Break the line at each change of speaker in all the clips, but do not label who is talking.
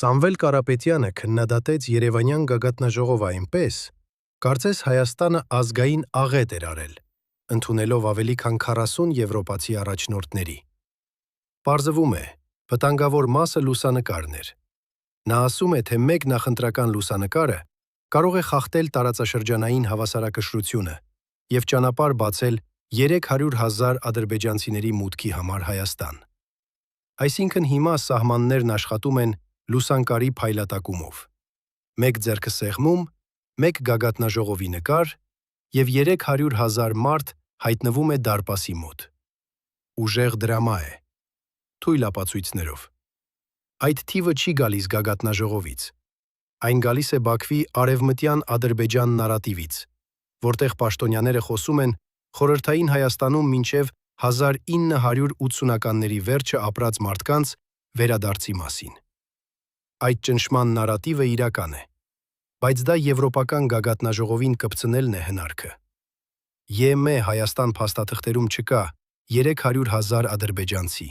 Սամվել Կարապետյանը քննադատեց Երևանյան գագաթնաժողովը այնպես, կարծես Հայաստանը ազգային աղետ էր արել, ընդունելով ավելի քան 40 եվրոպացի առաջնորդների։ Պարզվում է, վտանգավոր մասը լուսանկարն էր։ Նա ասում է, թե մեկ նախընտրական լուսանկարը կարող է խախտել տարածաշրջանային հավասարակշռությունը և ճանապարհ բացել 300,000 ադրբեջանցիների մուտքի համար Հայաստան։ Այսինքն հիմա սահմաններն աշխատում են լուսանկարի փայլատակումով։ Մեկ ձեռքը սեղմում, մեկ գագաթնաժողովի նկար և 300,000 մարդ հայտնվում է դարպասի մոտ։ Ուժեղ դրամա է, թույլ ապացույցներով։ Այդ թիվը չի գալիս գագաթնաժողովից։ Այն գալիս է Բաքվի արևմտյան Ադրբեջան նարատիվից, որտեղ պաշտոնյաները խոսում են խորհրդային Հայաստանում մինչև 1980-ականների վերջը ապրած մարդկանց վերադարձի մասին։ Այդ ճնշման նարատիվը իրական է, բայց դա եվրոպական գագաթնաժողովին կպցնելն է հնարքը։ ԵՄ Հայաստան փաստաթղթերում չկա 300,000 ադրբեջանցի,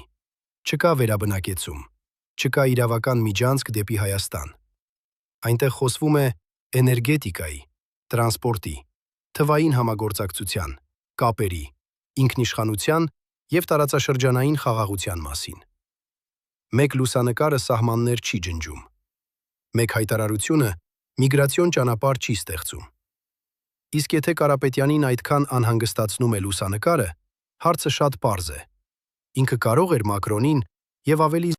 չկա վերաբնակեցում, չկա իրավական միջանցք դեպի Հայաստան։ Այնտեղ խոսվում է էներգետիկայի, տրանսպորտի, թվային համագործակցության, կապերի, ինքնիշխանության և տարածաշրջանային խաղաղության մասին։ Մեկ լուսանկարը սահմաններ չի ջնջում։ Մեկ հայտարարությունը միգրացիոն ճանապարհ չի ստեղծում։ Իսկ եթե Կարապետյանին այդքան անհանգստացնում է լուսանկարը, հարցը շատ պարզ է։ Ինքը կարող էր Մակրոնին և ավելի